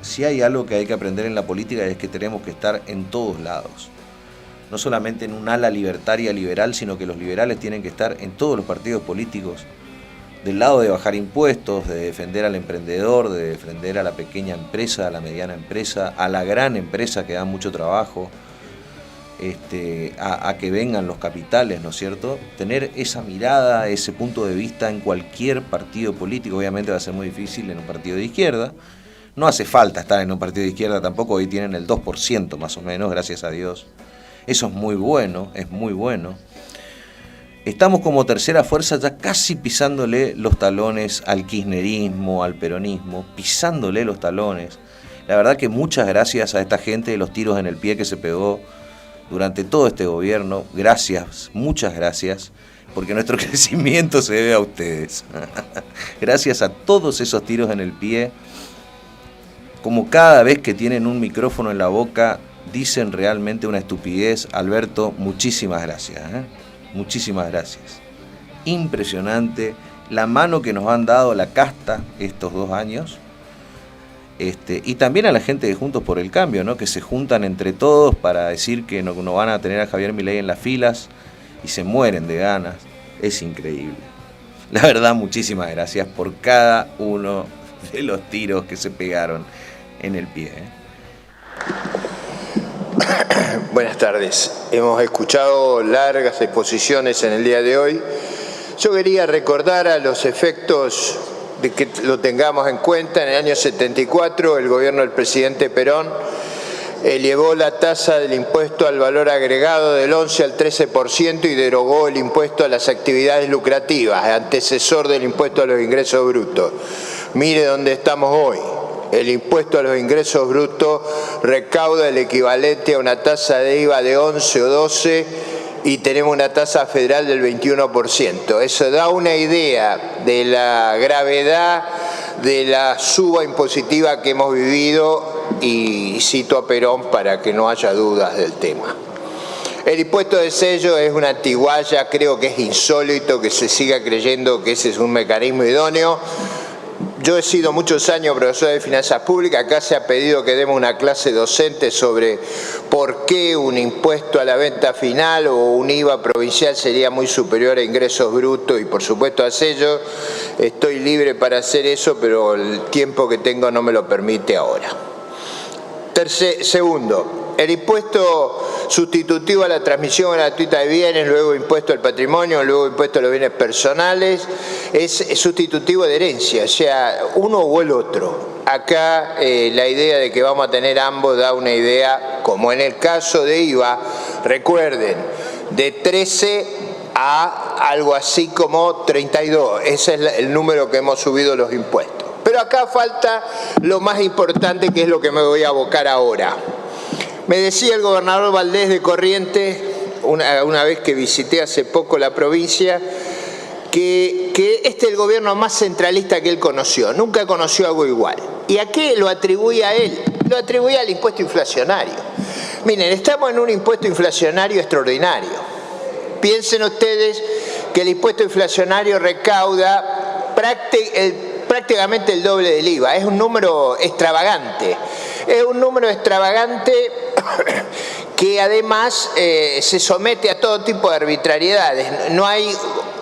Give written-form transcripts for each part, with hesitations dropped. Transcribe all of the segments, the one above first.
si hay algo que hay que aprender en la política es que tenemos que estar en todos lados. No solamente en un ala libertaria liberal, sino que los liberales tienen que estar en todos los partidos políticos, del lado de bajar impuestos, de defender al emprendedor, de defender a la pequeña empresa, a la mediana empresa, a la gran empresa que da mucho trabajo, a que vengan los capitales, ¿no es cierto? Tener esa mirada, ese punto de vista en cualquier partido político. Obviamente va a ser muy difícil en un partido de izquierda. No hace falta estar en un partido de izquierda tampoco, hoy tienen el 2% más o menos, gracias a Dios. Eso es muy bueno, es muy bueno. Estamos como tercera fuerza ya casi pisándole los talones al kirchnerismo, al peronismo, pisándole los talones. La verdad que muchas gracias a esta gente de los tiros en el pie que se pegó durante todo este gobierno. Gracias, muchas gracias, porque nuestro crecimiento se debe a ustedes. Gracias a todos esos tiros en el pie, como cada vez que tienen un micrófono en la boca dicen realmente una estupidez. Alberto, muchísimas gracias, muchísimas gracias. Impresionante la mano que nos han dado la casta estos 2 años. Y también a la gente de Juntos por el Cambio, ¿no? Que se juntan entre todos para decir que no van a tener a Javier Milei en las filas y se mueren de ganas. Es increíble. La verdad, muchísimas gracias por cada uno de los tiros que se pegaron en el pie. Buenas tardes. Hemos escuchado largas exposiciones en el día de hoy. Yo quería recordar a los efectos de que lo tengamos en cuenta. En el año 74 el gobierno del presidente Perón elevó la tasa del impuesto al valor agregado del 11 al 13% y derogó el impuesto a las actividades lucrativas, antecesor del impuesto a los ingresos brutos. Mire dónde estamos hoy. El impuesto a los ingresos brutos recauda el equivalente a una tasa de IVA de 11 o 12 y tenemos una tasa federal del 21%. Eso da una idea de la gravedad de la suba impositiva que hemos vivido, y cito a Perón para que no haya dudas del tema. El impuesto de sello es una antigualla. Creo que es insólito que se siga creyendo que ese es un mecanismo idóneo. Yo he sido muchos años profesor de finanzas públicas. Acá se ha pedido que demos una clase docente sobre por qué un impuesto a la venta final o un IVA provincial sería muy superior a ingresos brutos y por supuesto a sellos. Estoy libre para hacer eso, pero el tiempo que tengo no me lo permite ahora. Segundo, el impuesto sustitutivo a la transmisión gratuita de bienes, luego impuesto al patrimonio, luego impuesto a los bienes personales, es sustitutivo de herencia, o sea, uno o el otro. Acá la idea de que vamos a tener ambos da una idea, como en el caso de IVA, recuerden, de 13 a algo así como 32, ese es el número que hemos subido los impuestos. Pero acá falta lo más importante, que es lo que me voy a abocar ahora. Me decía el gobernador Valdés de Corrientes, una vez que visité hace poco la provincia, que este es el gobierno más centralista que él conoció. Nunca conoció algo igual. ¿Y a qué lo atribuía él? Lo atribuía al impuesto inflacionario. Miren, estamos en un impuesto inflacionario extraordinario. Piensen ustedes que el impuesto inflacionario recauda prácticamente el doble del IVA. Es un número extravagante. Es un número extravagante que además se somete a todo tipo de arbitrariedades. No hay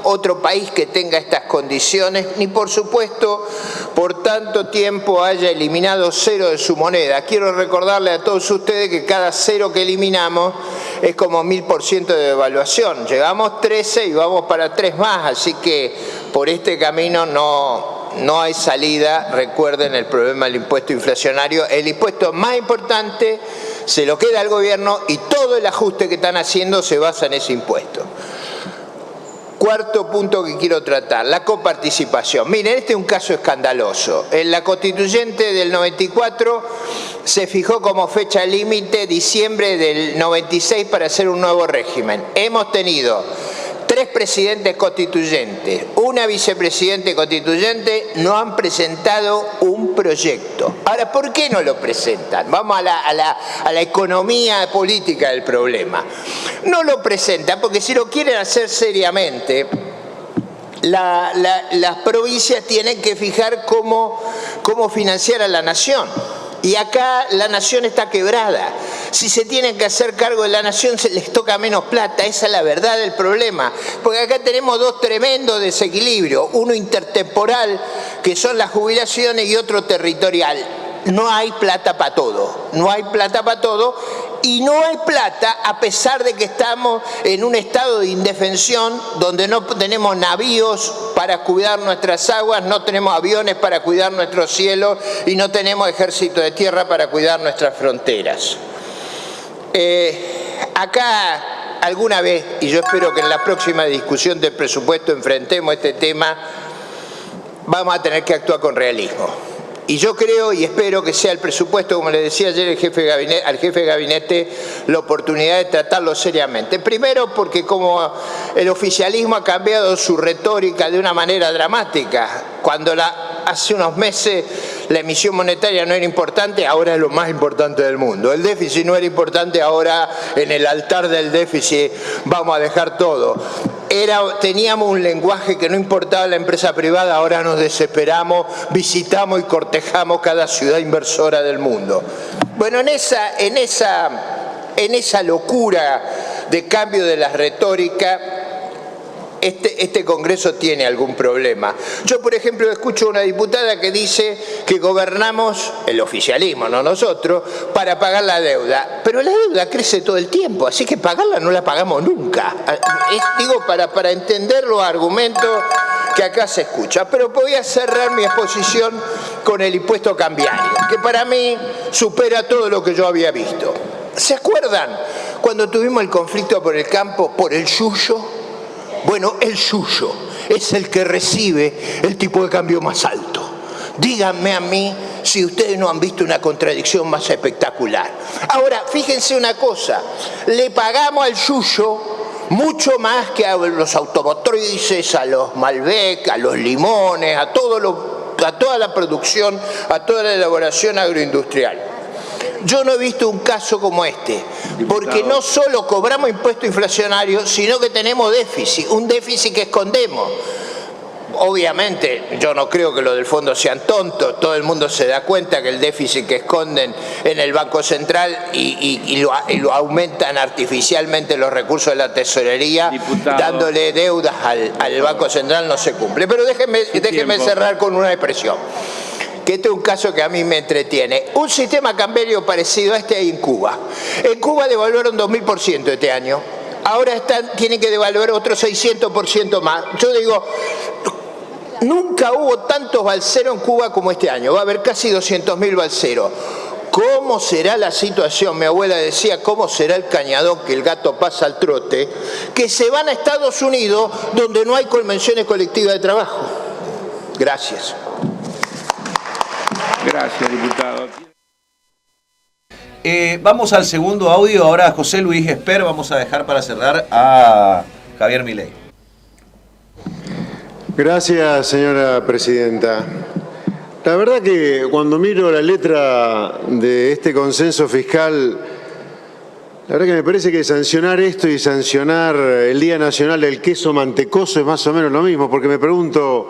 otro país que tenga estas condiciones, ni por supuesto por tanto tiempo haya eliminado cero de su moneda. Quiero recordarle a todos ustedes que cada cero que eliminamos es como 1000% de devaluación. Llegamos 13 y vamos para 3 más, así que por este camino no hay salida. Recuerden el problema del impuesto inflacionario. El impuesto más importante se lo queda al gobierno y todo el ajuste que están haciendo se basa en ese impuesto. Cuarto punto que quiero tratar, la coparticipación. Miren, este es un caso escandaloso. En la Constituyente del 94 se fijó como fecha límite diciembre del 96 para hacer un nuevo régimen. Hemos tenido 3 presidentes constituyentes, una vicepresidente constituyente, no han presentado un proyecto. Ahora, ¿por qué no lo presentan? Vamos a la economía política del problema. No lo presentan porque si lo quieren hacer seriamente, las provincias tienen que fijar cómo financiar a la nación. Y acá la nación está quebrada. Si se tienen que hacer cargo de la nación, se les toca menos plata. Esa es la verdad del problema. Porque acá tenemos dos tremendos desequilibrios. Uno intertemporal, que son las jubilaciones, y otro territorial. No hay plata para todo. No hay plata para todo. Y no hay plata a pesar de que estamos en un estado de indefensión donde no tenemos navíos para cuidar nuestras aguas, no tenemos aviones para cuidar nuestros cielos y no tenemos ejército de tierra para cuidar nuestras fronteras. Acá alguna vez, y yo espero que en la próxima discusión del presupuesto enfrentemos este tema, vamos a tener que actuar con realismo. Y yo creo y espero que sea el presupuesto, como le decía ayer al jefe de gabinete, la oportunidad de tratarlo seriamente. Primero porque como el oficialismo ha cambiado su retórica de una manera dramática. Cuando hace unos meses la emisión monetaria no era importante, ahora es lo más importante del mundo. El déficit no era importante, ahora en el altar del déficit vamos a dejar todo. Teníamos un lenguaje que no importaba a la empresa privada, ahora nos desesperamos, visitamos y cortejamos cada ciudad inversora del mundo. Bueno, en esa locura de cambio de la retórica, este Congreso tiene algún problema. Yo, por ejemplo, escucho a una diputada que dice que gobernamos, el oficialismo, no nosotros, para pagar la deuda. Pero la deuda crece todo el tiempo, así que pagarla no la pagamos nunca. Digo, para entender los argumentos que acá se escucha. Pero voy a cerrar mi exposición con el impuesto cambiario, que para mí supera todo lo que yo había visto. ¿Se acuerdan cuando tuvimos el conflicto por el campo, por el yuyo? Bueno, el suyo es el que recibe el tipo de cambio más alto. Díganme a mí si ustedes no han visto una contradicción más espectacular. Ahora, fíjense una cosa, le pagamos al suyo mucho más que a los automotrices, a los Malbec, a los limones, a toda la producción, a toda la elaboración agroindustrial. Yo no he visto un caso como este, porque no solo cobramos impuesto inflacionario, sino que tenemos déficit, un déficit que escondemos. Obviamente, yo no creo que los del fondo sean tontos, todo el mundo se da cuenta que el déficit que esconden en el Banco Central y lo aumentan artificialmente los recursos de la tesorería, dándole deudas al Banco Central, no se cumple. Pero déjenme cerrar con una expresión, que este es un caso que a mí me entretiene. Un sistema cambiario parecido a este hay en Cuba. En Cuba devaluaron 2000% este año. Ahora tienen que devaluar otro 600% más. Yo digo, nunca hubo tantos balseros en Cuba como este año. Va a haber casi 200.000 balseros. ¿Cómo será la situación? Mi abuela decía, ¿cómo será el cañadón que el gato pasa al trote? Que se van a Estados Unidos, donde no hay convenciones colectivas de trabajo. Gracias. Gracias, diputado. Vamos al segundo audio. Ahora José Luis Esper. Vamos a dejar para cerrar a Javier Milei. Gracias, señora presidenta. La verdad que cuando miro la letra de este consenso fiscal, la verdad que me parece que sancionar esto y sancionar el Día Nacional del Queso Mantecoso es más o menos lo mismo, porque me pregunto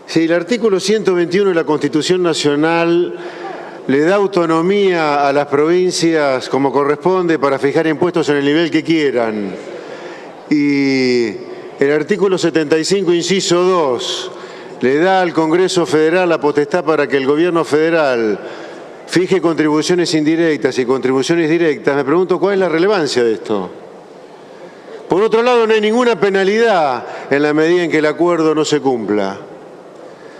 si el artículo 121 de la Constitución Nacional le da autonomía a las provincias como corresponde para fijar impuestos en el nivel que quieran. Y el artículo 75, inciso 2, le da al Congreso Federal la potestad para que el Gobierno Federal fije contribuciones indirectas y contribuciones directas. Me pregunto cuál es la relevancia de esto. Por otro lado, no hay ninguna penalidad en la medida en que el acuerdo no se cumpla.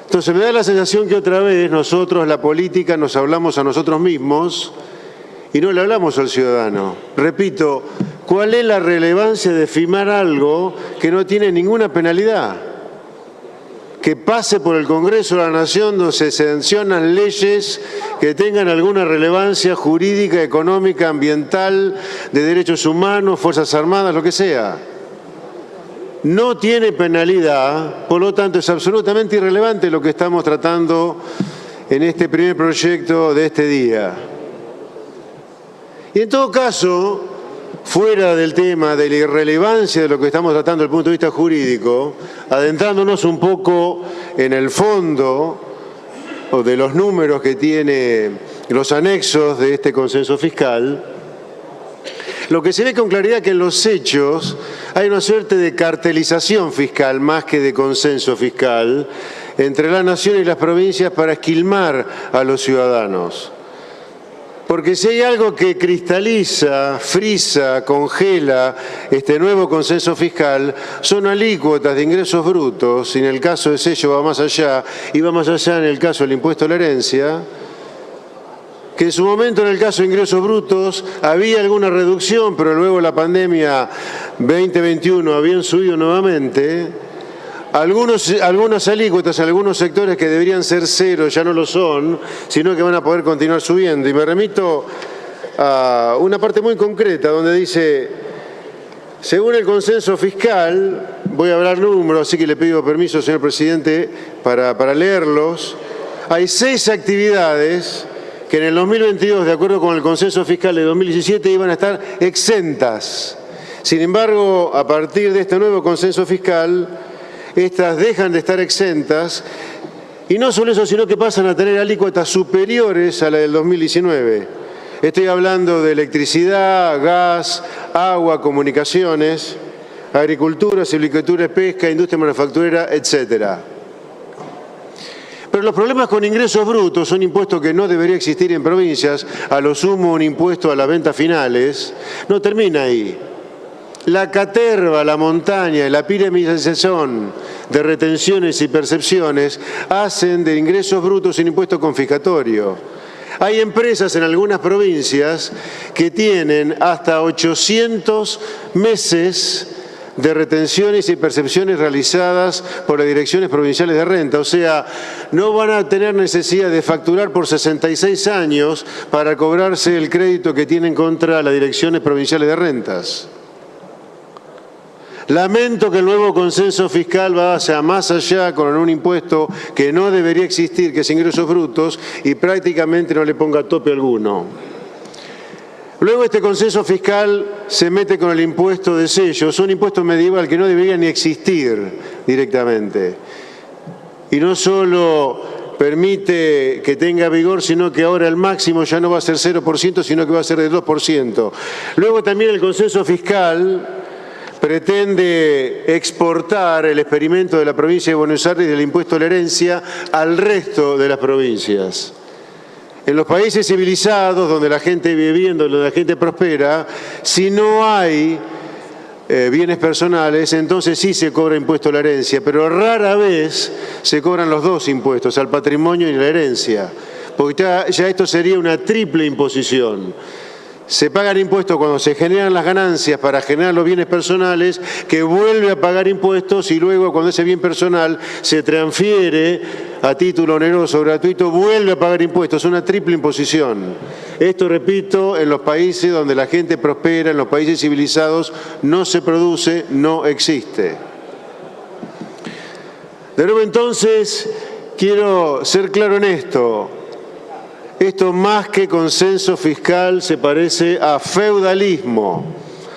Entonces me da la sensación que otra vez nosotros, la política, nos hablamos a nosotros mismos y no le hablamos al ciudadano. Repito, ¿cuál es la relevancia de firmar algo que no tiene ninguna penalidad? Que pase por el Congreso de la Nación donde se sancionan leyes que tengan alguna relevancia jurídica, económica, ambiental, de derechos humanos, Fuerzas Armadas, lo que sea. No tiene penalidad, por lo tanto es absolutamente irrelevante lo que estamos tratando en este primer proyecto de este día. Y en todo caso, fuera del tema de la irrelevancia de lo que estamos tratando desde el punto de vista jurídico, adentrándonos un poco en el fondo o de los números que tiene los anexos de este consenso fiscal, lo que se ve con claridad es que en los hechos hay una suerte de cartelización fiscal más que de consenso fiscal entre la nación y las provincias para esquilmar a los ciudadanos. Porque si hay algo que cristaliza, frisa, congela este nuevo consenso fiscal, son alícuotas de ingresos brutos, y en el caso de Sello va más allá, y va más allá en el caso del impuesto a la herencia, que en su momento en el caso de ingresos brutos había alguna reducción, pero luego la pandemia 2021 habían subido nuevamente. Algunas alícuotas, algunos sectores que deberían ser cero ya no lo son, sino que van a poder continuar subiendo. Y me remito a una parte muy concreta donde dice, según el consenso fiscal, voy a hablar números, así que le pido permiso, señor presidente, para leerlos. Hay 6 actividades que en el 2022, de acuerdo con el consenso fiscal de 2017, iban a estar exentas. Sin embargo, a partir de este nuevo consenso fiscal, estas dejan de estar exentas, y no solo eso, sino que pasan a tener alícuotas superiores a la del 2019. Estoy hablando de electricidad, gas, agua, comunicaciones, agricultura, silvicultura, pesca, industria manufacturera, etcétera. Pero los problemas con ingresos brutos, un impuesto que no debería existir en provincias, a lo sumo un impuesto a las ventas finales, no termina ahí. La caterva, la montaña, la piramidización de retenciones y percepciones hacen de ingresos brutos un impuesto confiscatorio. Hay empresas en algunas provincias que tienen hasta 800 meses de retenciones y percepciones realizadas por las direcciones provinciales de renta. O sea, no van a tener necesidad de facturar por 66 años para cobrarse el crédito que tienen contra las direcciones provinciales de rentas. Lamento que el nuevo consenso fiscal vaya más allá con un impuesto que no debería existir, que es ingresos brutos, y prácticamente no le ponga tope alguno. Luego este consenso fiscal se mete con el impuesto de sellos, un impuesto medieval que no debería ni existir directamente. Y no solo permite que tenga vigor, sino que ahora el máximo ya no va a ser 0%, sino que va a ser de 2%. Luego también el consenso fiscal pretende exportar el experimento de la provincia de Buenos Aires del impuesto a la herencia al resto de las provincias. En los países civilizados, donde la gente vive bien, donde la gente prospera, si no hay bienes personales, entonces sí se cobra impuesto a la herencia, pero rara vez se cobran los dos impuestos, al patrimonio y a la herencia, porque ya esto sería una triple imposición. Se pagan impuestos cuando se generan las ganancias para generar los bienes personales, que vuelve a pagar impuestos, y luego cuando ese bien personal se transfiere a título oneroso o gratuito, vuelve a pagar impuestos. Es una triple imposición. Esto, repito, en los países donde la gente prospera, en los países civilizados, no se produce, no existe. De nuevo, entonces, quiero ser claro en esto. Esto, más que consenso fiscal, se parece a feudalismo,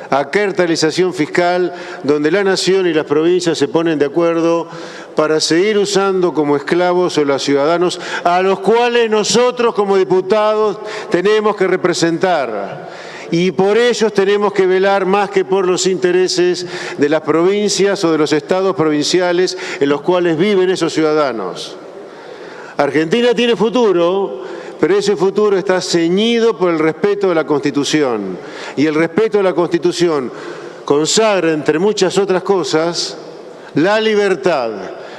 a cartelización fiscal, donde la nación y las provincias se ponen de acuerdo para seguir usando como esclavos a los ciudadanos, a los cuales nosotros como diputados tenemos que representar. Y por ellos tenemos que velar más que por los intereses de las provincias o de los estados provinciales en los cuales viven esos ciudadanos. Argentina tiene futuro, pero ese futuro está ceñido por el respeto de la Constitución. Y el respeto de la Constitución consagra, entre muchas otras cosas, la libertad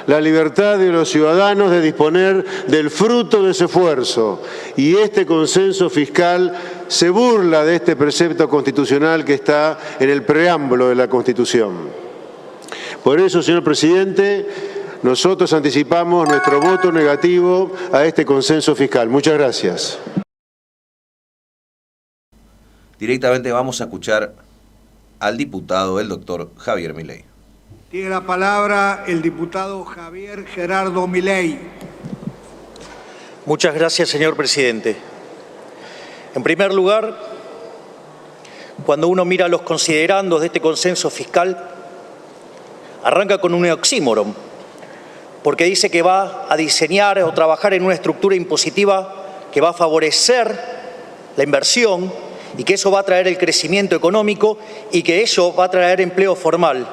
de los ciudadanos de disponer del fruto de su esfuerzo. Y este consenso fiscal se burla de este precepto constitucional que está en el preámbulo de la Constitución. Por eso, señor presidente, nosotros anticipamos nuestro voto negativo a este consenso fiscal. Muchas gracias. Directamente vamos a escuchar al diputado, el doctor Javier Milei. Tiene la palabra el diputado Javier Gerardo Milei. Muchas gracias, señor presidente. En primer lugar, cuando uno mira los considerandos de este consenso fiscal, arranca con un oxímoron, porque dice que va a diseñar o trabajar en una estructura impositiva que va a favorecer la inversión y que eso va a traer el crecimiento económico y que eso va a traer empleo formal.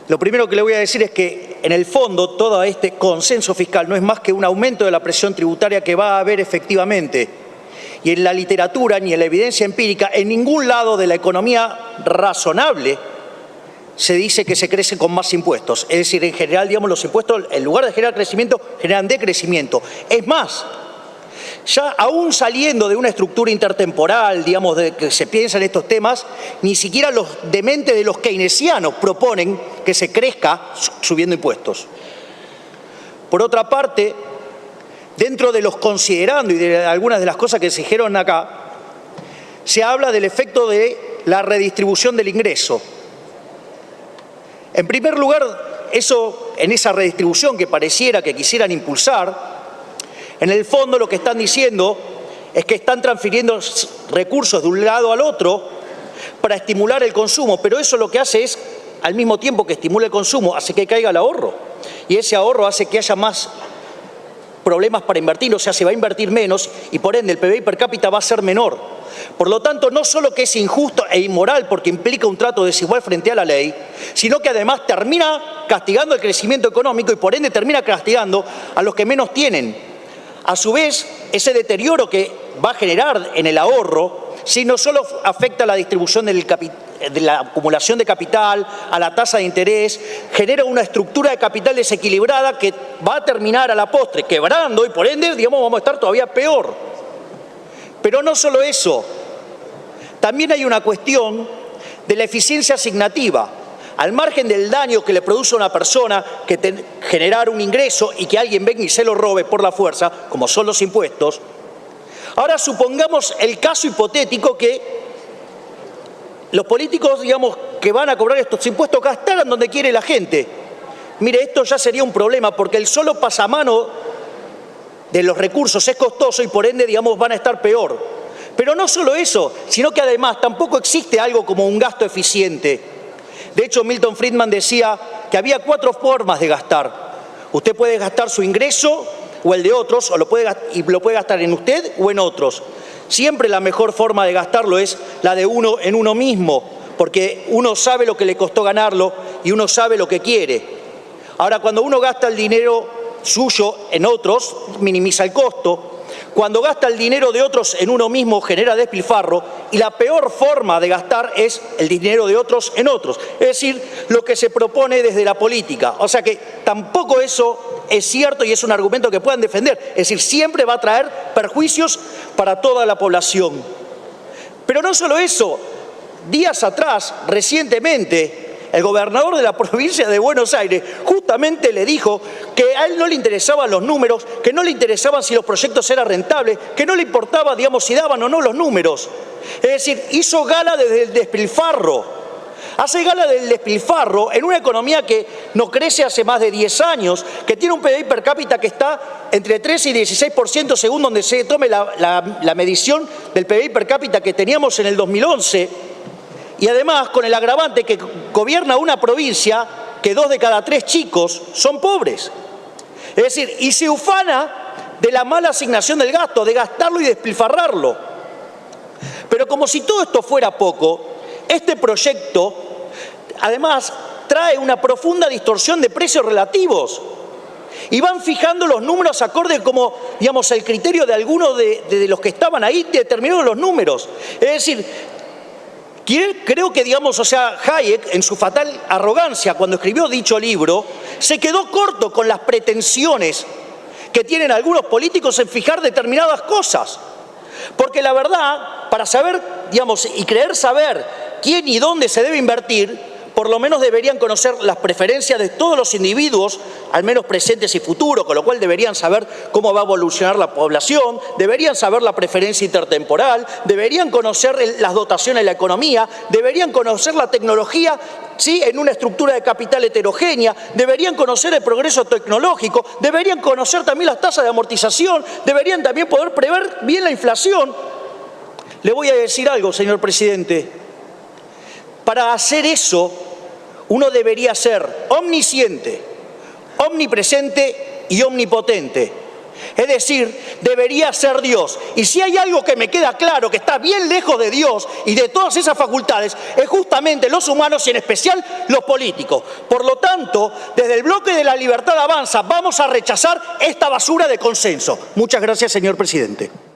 Lo primero que le voy a decir es que, en el fondo, todo este consenso fiscal no es más que un aumento de la presión tributaria que va a haber efectivamente. Y en la literatura ni en la evidencia empírica, en ningún lado de la economía razonable se dice que se crece con más impuestos. Es decir, en general, digamos, los impuestos, en lugar de generar crecimiento, generan decrecimiento. Es más, ya aún saliendo de una estructura intertemporal, digamos, de que se piensa en estos temas, ni siquiera los dementes de los keynesianos proponen que se crezca subiendo impuestos. Por otra parte, dentro de los considerando y de algunas de las cosas que se dijeron acá, se habla del efecto de la redistribución del ingreso. En primer lugar, eso, en esa redistribución que pareciera que quisieran impulsar, en el fondo lo que están diciendo es que están transfiriendo recursos de un lado al otro para estimular el consumo, pero eso lo que hace es, al mismo tiempo que estimula el consumo, hace que caiga el ahorro. Y ese ahorro hace que haya más problemas para invertir, o sea, se va a invertir menos y por ende el PBI per cápita va a ser menor. Por lo tanto, no solo que es injusto e inmoral porque implica un trato desigual frente a la ley, sino que además termina castigando el crecimiento económico y por ende termina castigando a los que menos tienen. A su vez, ese deterioro que va a generar en el ahorro, si no solo afecta a la distribución de la acumulación de capital, a la tasa de interés, genera una estructura de capital desequilibrada que va a terminar a la postre quebrando y por ende, digamos, vamos a estar todavía peor. Pero no solo eso, también hay una cuestión de la eficiencia asignativa. Al margen del daño que le produce a una persona que generar un ingreso y que alguien venga y se lo robe por la fuerza, como son los impuestos, ahora supongamos el caso hipotético que los políticos, digamos, que van a cobrar estos impuestos gastaran donde quiere la gente. Mire, esto ya sería un problema porque el solo pasamano de los recursos es costoso y por ende, digamos, van a estar peor. Pero no solo eso, sino que además tampoco existe algo como un gasto eficiente. De hecho, Milton Friedman decía que había 4 formas de gastar. Usted puede gastar su ingreso o el de otros, o lo puede gastar en usted o en otros. Siempre la mejor forma de gastarlo es la de uno en uno mismo, porque uno sabe lo que le costó ganarlo y uno sabe lo que quiere. Ahora, cuando uno gasta el dinero suyo en otros, minimiza el costo. Cuando gasta el dinero de otros en uno mismo, genera despilfarro, y la peor forma de gastar es el dinero de otros en otros. Es decir, lo que se propone desde la política. O sea que tampoco eso es cierto y es un argumento que puedan defender. Es decir, siempre va a traer perjuicios para toda la población. Pero no solo eso, días atrás, recientemente, el gobernador de la provincia de Buenos Aires justamente le dijo que a él no le interesaban los números, que no le interesaban si los proyectos eran rentables, que no le importaba, digamos, si daban o no los números. Es decir, hizo gala del despilfarro. Hace gala del despilfarro en una economía que no crece hace más de 10 años, que tiene un PBI per cápita que está entre 13 y 16% según donde se tome la medición del PBI per cápita que teníamos en el 2011. Y además con el agravante que gobierna una provincia que 2 de cada 3 chicos son pobres. Es decir, y se ufana de la mala asignación del gasto, de gastarlo y despilfarrarlo. Pero como si todo esto fuera poco, este proyecto además trae una profunda distorsión de precios relativos. Y van fijando los números acorde como, digamos, el criterio de algunos de los que estaban ahí determinaron los números. Es decir, creo que, digamos, o sea, Hayek, en su fatal arrogancia, cuando escribió dicho libro, se quedó corto con las pretensiones que tienen algunos políticos en fijar determinadas cosas. Porque la verdad, para saber, digamos, y creer saber quién y dónde se debe invertir, por lo menos deberían conocer las preferencias de todos los individuos, al menos presentes y futuros, con lo cual deberían saber cómo va a evolucionar la población, deberían saber la preferencia intertemporal, deberían conocer las dotaciones de la economía, deberían conocer la tecnología, ¿sí?, en una estructura de capital heterogénea, deberían conocer el progreso tecnológico, deberían conocer también las tasas de amortización, deberían también poder prever bien la inflación. Le voy a decir algo, señor presidente. Para hacer eso, uno debería ser omnisciente, omnipresente y omnipotente. Es decir, debería ser Dios. Y si hay algo que me queda claro, que está bien lejos de Dios y de todas esas facultades, es justamente los humanos y en especial los políticos. Por lo tanto, desde el bloque de La Libertad Avanza vamos a rechazar esta basura de consenso. Muchas gracias, señor presidente.